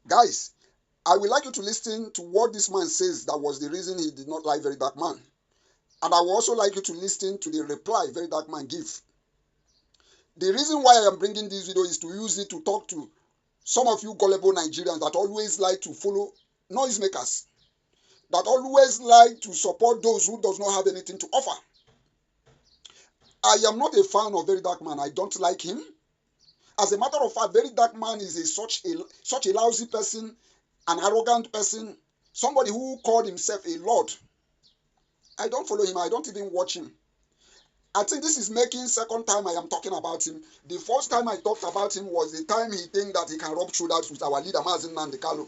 Guys, I would like you to listen to what this man says that was the reason he did not like Very Dark Man. And I would also like you to listen to the reply Very Dark Man give. The reason why I am bringing this video is to use it to talk to some of you gullible Nigerians that always like to follow noisemakers, that always like to support those who does not have anything to offer. I am not a fan of Very Dark Man. I don't like him. As a matter of fact, Very Dark Man is such a lousy person, an arrogant person, somebody who called himself a lord. I don't follow him. I don't even watch him. I think this is making second time I am talking about him. The first time I talked about him was the time he think that he can rub shoulders with our leader, Mazi Nnamdi Kanu.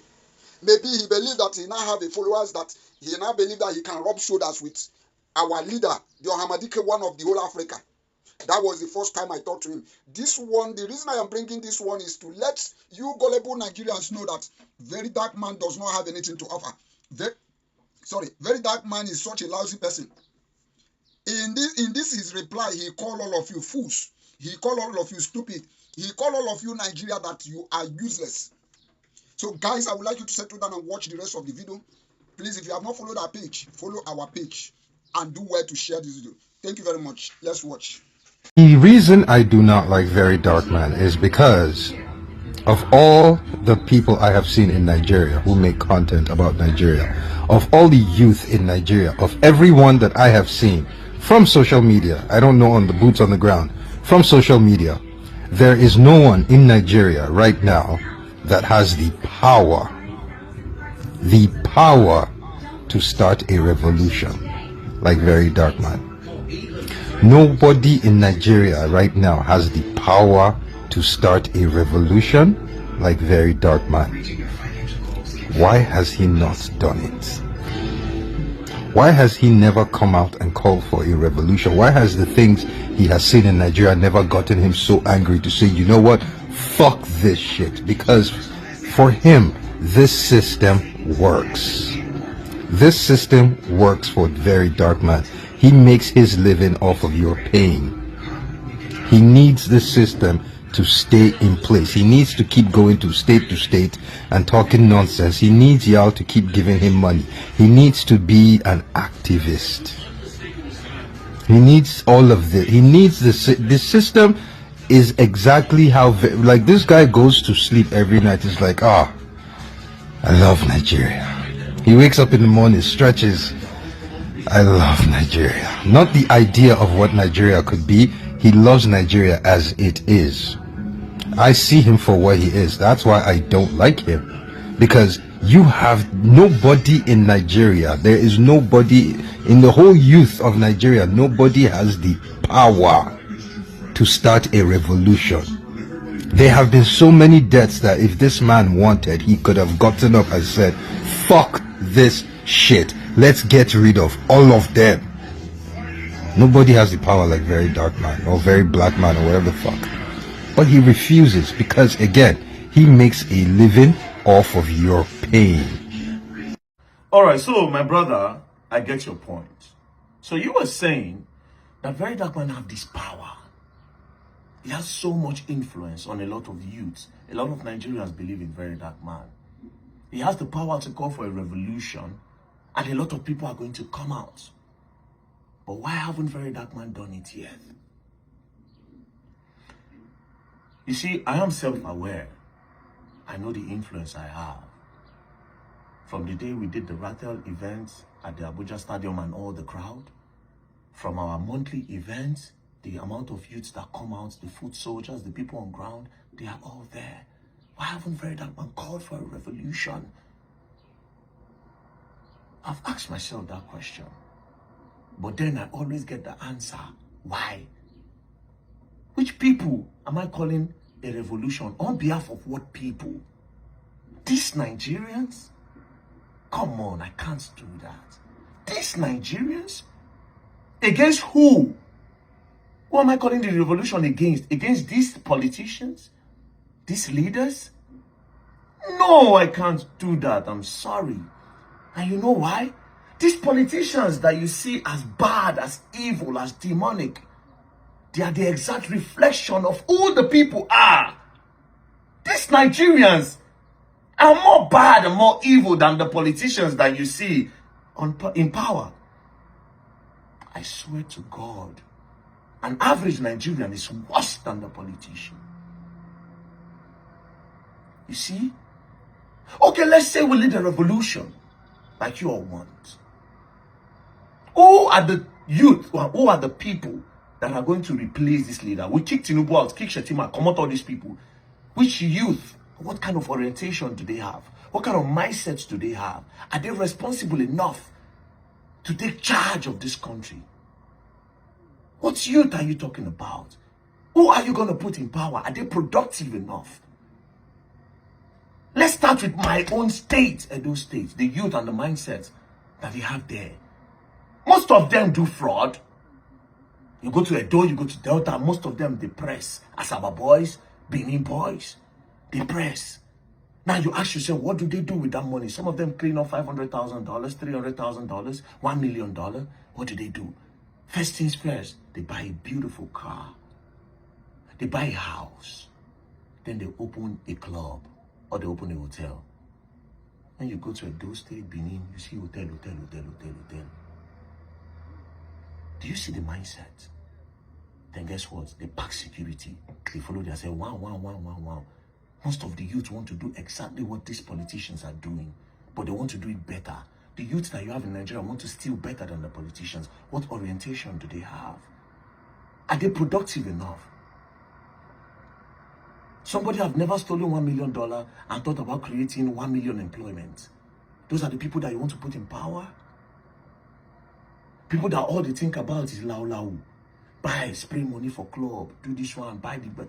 Maybe he believed that he now have a followers, that he now believe that he can rub shoulders with our leader, the Ohamadike, one of the whole Africa. That was the first time I talked to him. This one, the reason I am bringing this one is to let you gullible Nigerians know that Very Dark Man does not have anything to offer. Very Dark Man is such a lousy person. In this his reply, he called all of you fools. He called all of you stupid. He called all of you Nigeria that you are useless. So guys, I would like you to settle down and watch the rest of the video. Please, if you have not followed our page, follow our page and do well to share this video. Thank you very much. Let's watch. The reason I do not like Very Dark Man is because of all the people I have seen in Nigeria who make content about Nigeria, of all the youth in Nigeria, of everyone that I have seen from social media, I don't know on the boots on the ground, from social media, there is no one in Nigeria right now that has the power to start a revolution like Very Dark Man. Nobody in Nigeria right now has the power to start a revolution like Very Dark Man. Why has he not done it? Why has he never come out and called for a revolution? Why has the things he has seen in Nigeria never gotten him so angry to say, you know what, fuck this shit? Because for him, this system works. This system works for Very Dark Man. He makes his living off of your pain. He needs the system to stay in place. He needs to keep going to state and talking nonsense. He needs y'all to keep giving him money. He needs to be an activist. He needs all of this. He needs this system is exactly how, like, this guy goes to sleep every night. He's like, I love Nigeria. He wakes up in the morning, stretches. I love Nigeria. Not the idea of what Nigeria could be. He loves Nigeria as it is. I see him for what he is. That's why I don't like him. Because you have nobody in Nigeria. There is nobody in the whole youth of Nigeria. Nobody has the power to start a revolution. There have been so many deaths that if this man wanted, he could have gotten up and said, fuck this shit. Let's get rid of all of them. Nobody has the power like Very Dark Man or Very Black Man or whatever the fuck. But he refuses because, again, he makes a living off of your pain. Alright, so my brother, I get your point. So you were saying that Very Dark Man have this power. He has so much influence on a lot of youths. A lot of Nigerians believe in Very Dark Man. He has the power to call for a revolution, and a lot of people are going to come out. But why haven't Very Dark Man done it yet? You see, I am self-aware. I know the influence I have. From the day we did the Ratel events at the Abuja Stadium and all the crowd, from our monthly events, the amount of youths that come out, the foot soldiers, the people on ground, they are all there. Why haven't Very Dark Man called for a revolution? I've asked myself that question. But then I always get the answer. Why? Which people am I calling a revolution? On behalf of what people? These Nigerians? Come on, I can't do that. These Nigerians? Against who? Who am I calling the revolution against? Against these politicians? These leaders? No, I can't do that. I'm sorry. And you know why? These politicians that you see as bad, as evil, as demonic, they are the exact reflection of who the people are. These Nigerians, are more bad and more evil than the politicians that you see in power. I swear to God, an average Nigerian is worse than the politician. You see? Okay, let's say we lead a revolution like you all want. Who are the youth, or who are the people that are going to replace this leader? We kick Tinubu out, kick Shetima, come out all these people. Which youth? What kind of orientation do they have? What kind of mindsets do they have? Are they responsible enough to take charge of this country? What youth are you talking about? Who are you going to put in power? Are they productive enough? Let's start with my own state, Edo State, the youth and the mindset that they have there. Most of them do fraud. You go to Edo, you go to Delta, most of them, they press. Asaba boys, Benin boys, they press. Now you ask yourself, what do they do with that money? Some of them clean up $500,000, $300,000, $1 million. What do they do? First things first, they buy a beautiful car. They buy a house. Then they open a club or they open a hotel. When you go to Edo State, Benin, you see hotel. Do you see the mindset? Then guess what? They pack security. They follow, they say, wow. Most of the youth want to do exactly what these politicians are doing, but they want to do it better. The youth that you have in Nigeria want to steal better than the politicians. What orientation do they have? Are they productive enough? Somebody have never stolen $1 million and thought about creating 1 million employment. Those are the people that you want to put in power? People that all they think about is lau. Buy, spray money for club, do this one, buy the...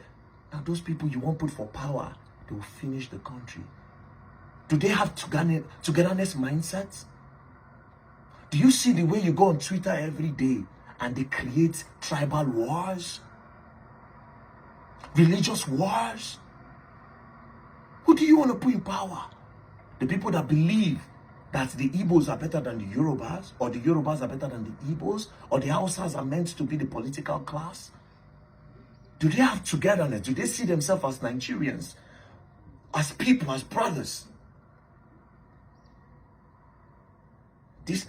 Now those people you won't put for power, they will finish the country. Do they have togetherness mindset? Do you see the way you go on Twitter every day and they create tribal wars? Religious wars? Who do you want to put in power? The people that believe that the Igbos are better than the Yorubas, or the Yorubas are better than the Igbos, or the Hausas are meant to be the political class? Do they have togetherness? Do they see themselves as Nigerians, as people, as brothers? These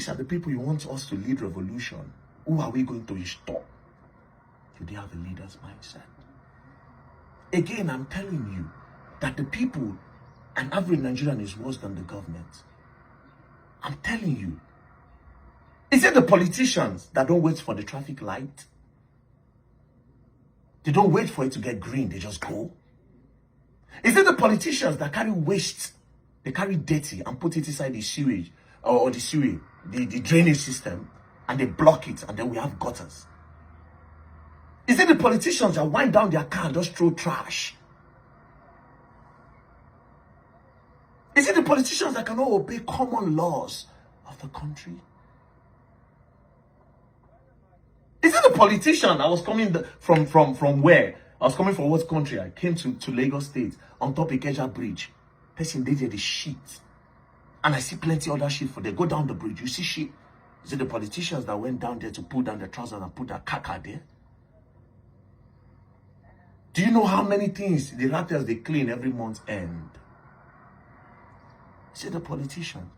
are the people you want us to lead revolution. Who are we going to stop? Do they have a leader's mindset? Again, I'm telling you that the people, an average Nigerian is worse than the government. I'm telling you. Is it the politicians that don't wait for the traffic light? They don't wait for it to get green, they just go? Is it the politicians that carry waste, they carry dirty and put it inside the sewage, or the sewage, the drainage system, and they block it, and then we have gutters? Is it the politicians that wind down their car and just throw trash? Is it the politicians that cannot obey common laws of the country? Is it the politician that was coming from where? I was coming from what country? I came to Lagos State on top of Ikeja Bridge. Person, they did the shit. And I see plenty other shit for they go down the bridge. You see shit. Is it the politicians that went down there to pull down the trousers and put that caca there? Do you know how many things the rattles they clean every month end? Is it the politician?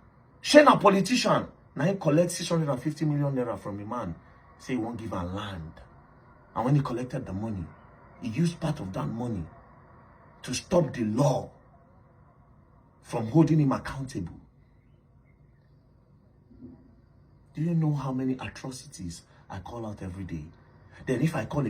Shane, a politician. Now he collects 650 million naira from a man. Say he won't give her land. And when he collected the money, he used part of that money to stop the law from holding him accountable. Do you know how many atrocities I call out every day? Then if I call it